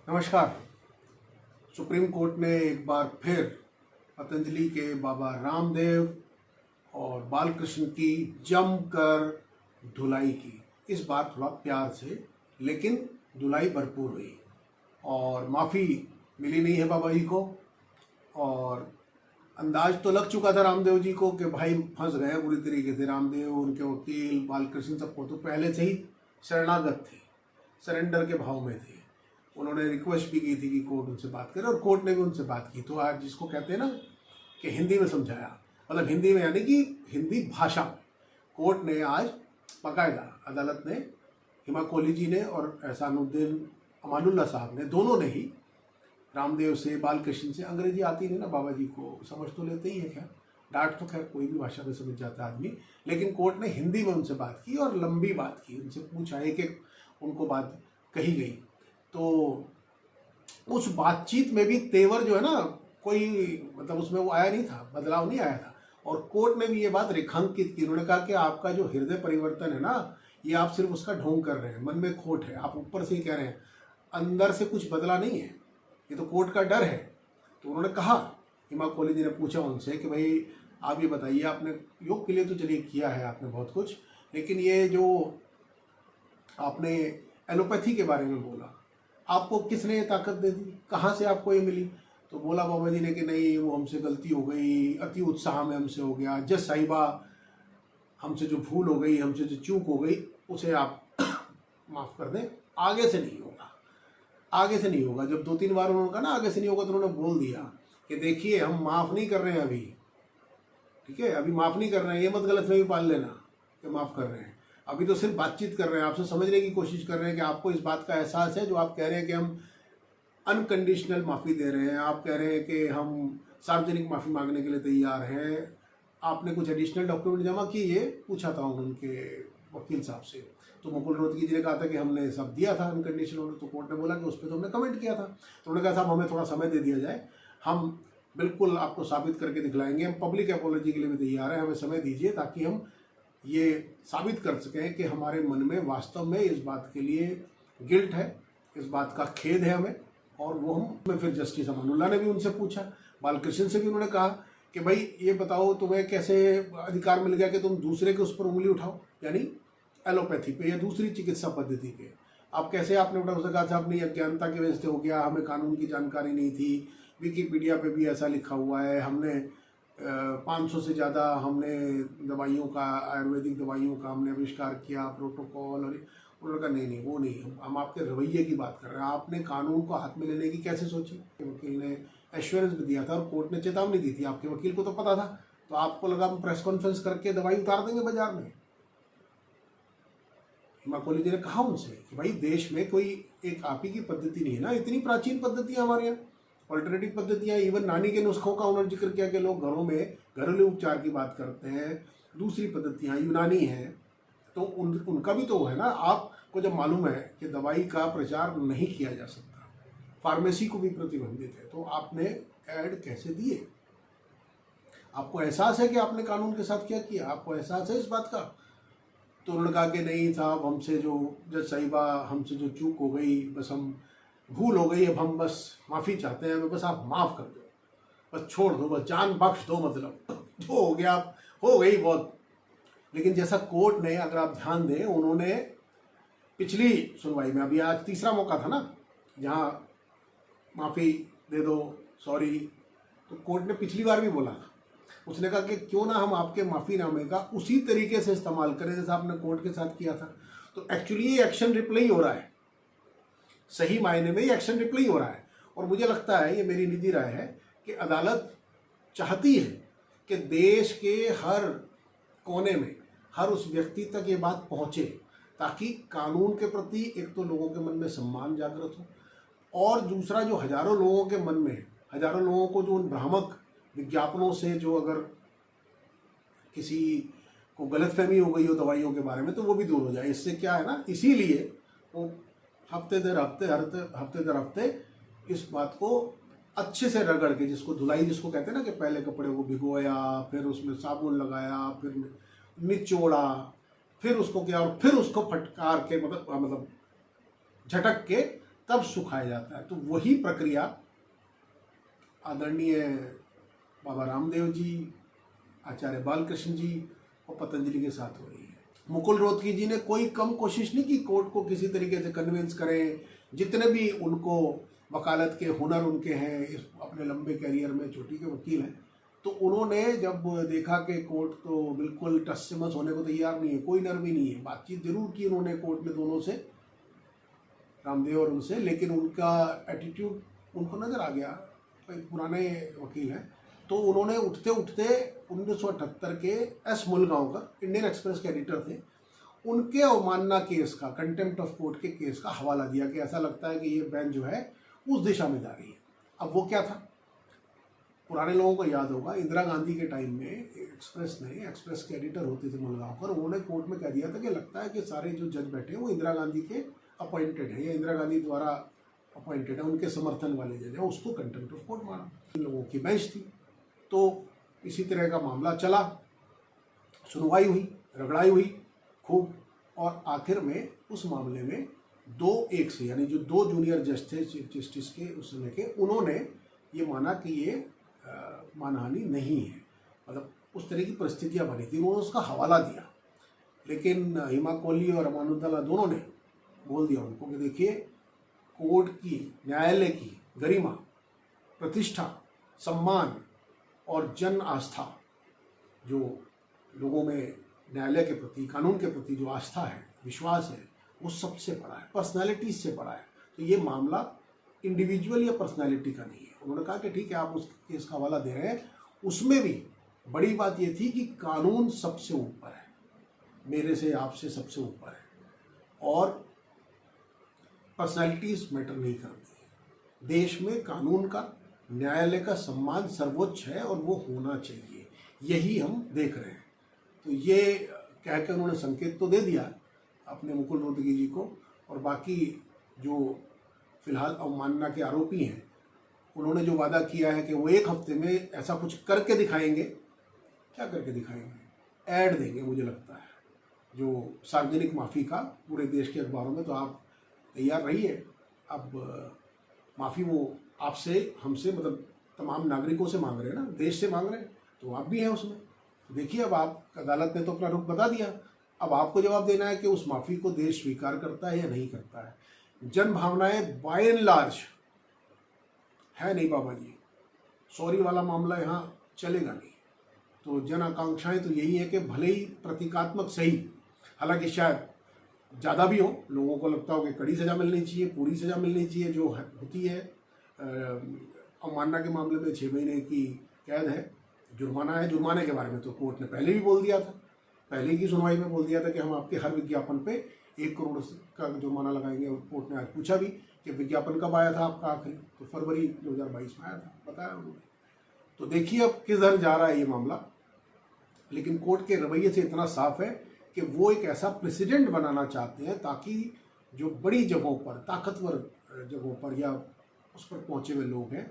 नमस्कार। Supreme court ने एक बार फिर पतंजलि के बाबा रामदेव और बालकृष्ण की जमकर धुलाई की। इस बार थोड़ा प्यार से, लेकिन धुलाई भरपूर हुई और माफ़ी मिली नहीं है बाबा जी को। और अंदाज तो लग चुका था रामदेव जी को कि भाई फंस गए बुरी तरीके से। रामदेव, उनके वकील, बालकृष्ण सबको तो पहले से ही शरणागत थे, सरेंडर के भाव में थे। उन्होंने रिक्वेस्ट भी की थी कि कोर्ट उनसे बात करे और कोर्ट ने भी उनसे बात की। तो आज जिसको कहते हैं ना कि हिंदी में समझाया, मतलब हिंदी में यानी कि हिंदी भाषा में कोर्ट ने आज बाकायदा, अदालत ने, हिमा कोहली जी ने और एहसानुद्दीन अमानुल्लाह साहब ने, दोनों ने ही रामदेव से, बालकृष्ण से, अंग्रेजी आती नहीं ना बाबा जी को, समझ तो लेते ही है। खैर डांट तो खैर कोई भी भाषा में समझ जाता है आदमी, लेकिन कोर्ट ने हिंदी में उनसे बात की और लंबी बात की। उनसे पूछा है कि उनको बात कही गई। तो उस बातचीत में भी तेवर जो है ना, कोई मतलब उसमें वो आया नहीं था, बदलाव नहीं आया था। और कोर्ट ने भी ये बात रेखांकित की। उन्होंने कहा कि आपका जो हृदय परिवर्तन है ना, ये आप सिर्फ उसका ढोंग कर रहे हैं, मन में खोट है, आप ऊपर से ही कह रहे हैं, अंदर से कुछ बदला नहीं है, ये तो कोर्ट का डर है। तो उन्होंने कहा, हिमा कोहली जी ने पूछा उनसे कि भाई आप ये बताइए, आपने योग के लिए तो चलिए किया है आपने बहुत कुछ, लेकिन ये जो आपने एलोपैथी के बारे में बोला, आपको किसने ये ताकत दे दी, कहाँ से आपको ये मिली? तो बोला बाबा जी ने कि नहीं, वो हमसे गलती हो गई, अति उत्साह में हमसे हो गया, जज साहिबा हमसे जो भूल हो गई, हमसे जो चूक हो गई, उसे आप माफ़ कर दें, आगे से नहीं होगा, आगे से नहीं होगा। जब 2-3 बार उन्होंने कहा ना आगे से नहीं होगा, तो उन्होंने बोल दिया कि देखिए हम माफ़ नहीं कर रहे हैं अभी, ठीक है, अभी माफ़ नहीं कर रहे हैं, ये मत गलतफहमी पाल लेना कि माफ़ कर रहे हैं। अभी तो सिर्फ बातचीत कर रहे हैं, आपसे समझने की कोशिश कर रहे हैं कि आपको इस बात का एहसास है जो आप कह रहे हैं कि हम अनकंडीशनल माफ़ी दे रहे हैं, आप कह रहे हैं कि हम सार्वजनिक माफ़ी मांगने के लिए तैयार हैं। आपने कुछ एडिशनल डॉक्यूमेंट जमा किए, पूछा था उनके वकील साहब से। तो मुकुल रोहतगी जी ने कहा था कि हमने सब दिया था अनकंडीशनल। तो कोर्ट ने बोला कि उस पर तो हमने कमेंट किया था। तो उन्होंने कहा साहब हमें थोड़ा समय दे दिया जाए, हम बिल्कुल आपको साबित करके दिखलाएंगे, हम पब्लिक अपॉलॉजी के लिए भी तैयार हैं, हमें समय दीजिए ताकि हम ये साबित कर सकें कि हमारे मन में वास्तव में इस बात के लिए गिल्ट है, इस बात का खेद है हमें। और वो हम फिर जस्टिस अमानुल्लाह ने भी उनसे पूछा, बालकृष्ण से भी उन्होंने कहा कि भाई ये बताओ तुम्हें कैसे अधिकार मिल गया कि तुम दूसरे के उस पर उंगली उठाओ, यानी एलोपैथी पे या दूसरी चिकित्सा पद्धति पे आप कैसे आपने उठा? उसने कहा था अपनी अज्ञानता की वजह से हो गया, हमें कानून की जानकारी नहीं थी, विकिपीडिया पे भी ऐसा लिखा हुआ है, हमने 500 से ज़्यादा हमने दवाइयों का, आयुर्वेदिक दवाइयों का हमने आविष्कार किया, प्रोटोकॉल। और उन्होंने कहा नहीं नहीं वो नहीं, हम आपके रवैये की बात कर रहे हैं, आपने कानून को हाथ में लेने की कैसे सोची? वकील ने एश्योरेंस भी दिया था और कोर्ट ने चेतावनी दी थी, आपके वकील को तो पता था, तो आपको लगा हम प्रेस कॉन्फ्रेंस करके दवाई उतार देंगे बाजार में। हिमा कोहली जी ने कहा उनसे कि भाई देश में कोई एक आप ही की पद्धति नहीं है ना, इतनी प्राचीन पद्धतियाँ हमारे यहाँ, ऑल्टरनेटिव पद्धतियाँ। इवन नानी के नुस्खों का उन्होंने जिक्र किया कि लोग घरों में घरेलू उपचार की बात करते हैं, दूसरी पद्धतियाँ यूनानी हैं, तो उनका भी तो है ना। आपको जब मालूम है कि दवाई का प्रचार नहीं किया जा सकता, फार्मेसी को भी प्रतिबंधित है, तो आपने ऐड कैसे दिए? आपको एहसास है कि आपने कानून के साथ क्या किया? आपको एहसास है इस बात का? तो उन्होंने कहा कि नहीं साहब, हमसे जो जज साहिबा, हमसे जो चूक हो गई, बस हम भूल हो गई, अब हम बस माफ़ी चाहते हैं, हमें बस आप माफ़ कर दो, बस छोड़ दो, बस जान बख्श दो, मतलब जो हो गया हो गई बहुत। लेकिन जैसा कोर्ट ने, अगर आप ध्यान दें, उन्होंने पिछली सुनवाई में, अभी आज तीसरा मौका था ना जहाँ माफ़ी दे दो, सॉरी, तो कोर्ट ने पिछली बार भी बोला था, उसने कहा कि क्यों ना हम आपके माफ़ीनामे का उसी तरीके से इस्तेमाल करें जैसा आपने कोर्ट के साथ किया था। तो एक्चुअली ये एक्शन रिप्ले हो रहा है, सही मायने में ये एक्शन रिप्ले हो रहा है। और मुझे लगता है, ये मेरी निजी राय है, कि अदालत चाहती है कि देश के हर कोने में, हर उस व्यक्ति तक ये बात पहुँचे, ताकि कानून के प्रति एक तो लोगों के मन में सम्मान जागृत हो, और दूसरा जो हजारों लोगों के मन में, हजारों लोगों को जो उन भ्रामक विज्ञापनों से, जो अगर किसी को गलतफहमी हो गई हो दवाइयों के बारे में, तो वो भी दूर हो जाए। इससे क्या है ना, इसीलिए वो हफ्ते दर हफ्ते इस बात को अच्छे से रगड़ के, जिसको धुलाई जिसको कहते हैं ना, कि पहले कपड़े को भिगोया, फिर उसमें साबुन लगाया, फिर निचोड़ा, फिर उसको किया, और फिर उसको फटकार के मतलब झटक के तब सुखाया जाता है। तो वही प्रक्रिया आदरणीय बाबा रामदेव जी, आचार्य बालकृष्ण जी और पतंजलि के साथ हो रही है। मुकुल रोहतगी जी ने कोई कम कोशिश नहीं की कोर्ट को किसी तरीके से कन्विंस करें। जितने भी उनको वकालत के हुनर उनके हैं, इस अपने लंबे करियर में चोटी के वकील हैं, तो उन्होंने जब देखा कि कोर्ट तो बिल्कुल टस से मस होने को तैयार नहीं है, कोई नरमी नहीं है, बातचीत जरूर की उन्होंने कोर्ट में दोनों से, रामदेव और उनसे, लेकिन उनका एटीट्यूड उनको नज़र आ गया। पुराने वकील हैं, तो उन्होंने उठते उठते 1978 के एस मुलगांवकर इंडियन एक्सप्रेस के एडिटर थे, उनके अवमानना केस का, कंटेम्प्ट ऑफ कोर्ट के केस का हवाला दिया कि ऐसा लगता है कि ये बेंच जो है उस दिशा में जा रही है। अब वो क्या था, पुराने लोगों को याद होगा, इंदिरा गांधी के टाइम में एक्सप्रेस के एडिटर होते थे मुलगांवकर, उन्होंने कोर्ट में कह दिया था कि लगता है कि सारे जो जज बैठे हैं वो इंदिरा गांधी के अपॉइंटेड है या इंदिरा गांधी द्वारा अपॉइंटेड है, उनके समर्थन वाले जज है, उसको कंटेम्प्ट ऑफ कोर्ट माना। इन लोगों की बेंच थी। तो इसी तरह का मामला चला, सुनवाई हुई, रगड़ाई हुई खूब, और आखिर में उस मामले में 2-1 से, यानी जो 2 जूनियर जज थे चीफ जस्टिस के उस समय के, उन्होंने ये माना कि ये मानहानि नहीं है, मतलब उस तरह की परिस्थितियां बनी थी, उन्होंने उसका हवाला दिया। लेकिन हिमा कोहली और अमानुद्दौला दोनों ने बोल दिया उनको कि देखिए, कोर्ट की, न्यायालय की गरिमा, प्रतिष्ठा, सम्मान और जन आस्था, जो लोगों में न्यायालय के प्रति, कानून के प्रति जो आस्था है, विश्वास है, वो सबसे बड़ा है, पर्सनैलिटीज से बड़ा है। तो ये मामला इंडिविजुअल या पर्सनैलिटी का नहीं है। उन्होंने कहा कि ठीक है, आप उस केस का हवाला दे रहे हैं, उसमें भी बड़ी बात ये थी कि कानून सबसे ऊपर है, मेरे से आपसे सबसे ऊपर है, और पर्सनैलिटीज मैटर नहीं करती है। देश में कानून का, न्यायालय का सम्मान सर्वोच्च है और वो होना चाहिए, यही हम देख रहे हैं। तो ये कहकर उन्होंने संकेत तो दे दिया अपने मुकुल रोहतगी जी को, और बाकी जो फिलहाल अवमानना के आरोपी हैं, उन्होंने जो वादा किया है कि वो 1 हफ्ते में ऐसा कुछ करके दिखाएंगे। क्या करके दिखाएंगे? ऐड देंगे, मुझे लगता है, जो सार्वजनिक माफ़ी का पूरे देश के अखबारों में। तो आप तैयार रहिए, अब माफ़ी वो आपसे, हमसे, मतलब तमाम नागरिकों से मांग रहे हैं ना, देश से मांग रहे हैं, तो आप भी हैं उसमें। देखिए, अब आप, अदालत ने तो अपना रुख बता दिया, अब आपको जवाब देना है कि उस माफ़ी को देश स्वीकार करता है या नहीं करता है। जन भावनाएं बाय एंड लार्ज है नहीं बाबा जी, सॉरी वाला मामला यहाँ चलेगा नहीं। तो जन आकांक्षाएं तो यही है कि भले ही प्रतीकात्मक सही, हालांकि शायद ज़्यादा भी हो, लोगों को लगता हो कि कड़ी सज़ा मिलनी चाहिए, पूरी सज़ा मिलनी चाहिए, जो होती है अवमानना के मामले में 6 महीने की कैद है, जुर्माना है। जुर्माने के बारे में तो कोर्ट ने पहले भी बोल दिया था, पहले की सुनवाई में बोल दिया था कि हम आपके हर विज्ञापन पे 1 करोड़ का जुर्माना लगाएंगे। और कोर्ट ने आज पूछा भी कि विज्ञापन कब आया था आपका आखिरी, तो फरवरी 2022 में आया था, बताया उन्होंने। तो देखिए अब किधर जा रहा है ये मामला। लेकिन कोर्ट के रवैये से इतना साफ है कि वो एक ऐसा प्रेसिडेंट बनाना चाहते हैं ताकि जो बड़ी जगहों पर, ताकतवर जगहों पर या उस पर पहुंचे हुए लोग हैं,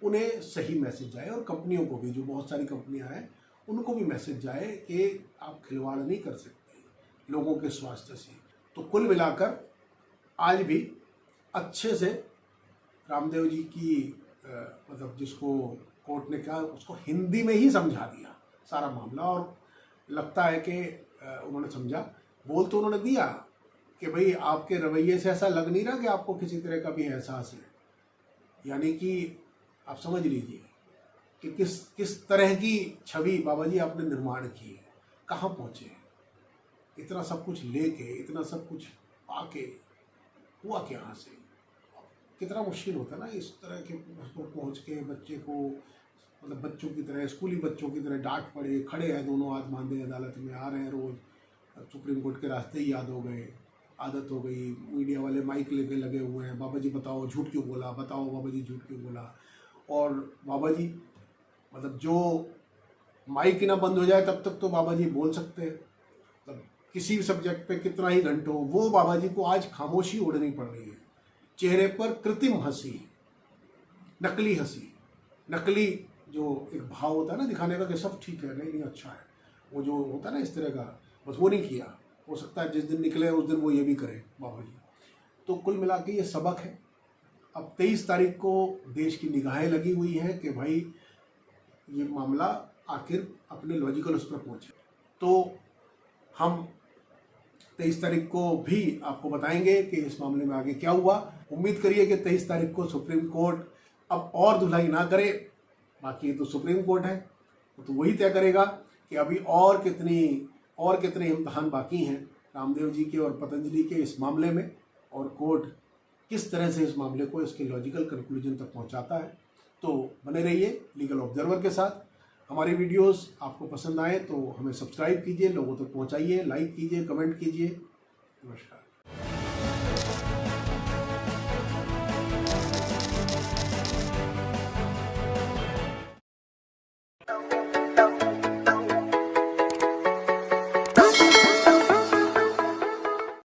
उन्हें सही मैसेज जाए, और कंपनियों को भी, जो बहुत सारी कंपनियां हैं, उनको भी मैसेज जाए कि आप खिलवाड़ नहीं कर सकते लोगों के स्वास्थ्य से। तो कुल मिलाकर आज भी अच्छे से रामदेव जी की मतलब जिसको कोर्ट ने कहा, उसको हिंदी में ही समझा दिया सारा मामला, और लगता है कि उन्होंने समझा। बोल तो उन्होंने दिया कि भाई आपके रवैये से ऐसा लग नहीं रहा कि आपको किसी तरह का भी एहसास है, यानी कि आप समझ लीजिए कि किस तरह की छवि बाबा जी आपने निर्माण की है, कहाँ पहुँचे, इतना सब कुछ लेके, इतना सब कुछ पाके, हुआ क्या यहाँ से। कितना मुश्किल होता है ना इस तरह के पहुँच के बच्चे को, मतलब बच्चों की तरह, स्कूली बच्चों की तरह डांट पड़े, खड़े हैं दोनों हाथ बांधे, अदालत में आ रहे हैं रोज़, सुप्रीम कोर्ट के रास्ते ही याद हो गए, आदत हो गई। मीडिया वाले माइक लेके लगे हुए हैं, बाबा जी बताओ झूठ क्यों बोला, बताओ बाबा जी झूठ क्यों बोला। और बाबा जी, मतलब जो माइक ही ना बंद हो जाए तब तक तो बाबा जी बोल सकते हैं, मतलब किसी भी सब्जेक्ट पे कितना ही घंटों, वो बाबा जी को आज खामोशी ओढ़नी पड़ रही है। चेहरे पर कृत्रिम हंसी, नकली हंसी, नकली जो एक भाव होता है ना दिखाने का कि सब ठीक है, नहीं अच्छा है, वो जो होता है ना इस तरह का, बस वो नहीं किया। हो सकता है जिस दिन निकले उस दिन वो ये भी करें बाबा जी। तो कुल मिला के ये सबक है अब 23 तारीख को देश की निगाहें लगी हुई हैं कि भाई ये मामला आखिर अपने लॉजिकल उस पर पहुँचे। तो हम 23 तारीख को भी आपको बताएंगे कि इस मामले में आगे क्या हुआ। उम्मीद करिए कि 23 तारीख को सुप्रीम कोर्ट अब और धुलाई ना करे। बाकी ये तो सुप्रीम कोर्ट है, तो वही तय करेगा कि अभी और कितने इम्तहान बाकी हैं रामदेव जी के और पतंजलि के इस मामले में, और कोर्ट किस तरह से इस मामले को इसके लॉजिकल कंक्लूजन तक पहुंचाता है। तो बने रहिए लीगल ऑब्जर्वर के साथ। हमारी वीडियोस आपको पसंद आए तो हमें सब्सक्राइब कीजिए, लोगों तक पहुंचाइए, लाइक कीजिए, कमेंट कीजिए। नमस्कार।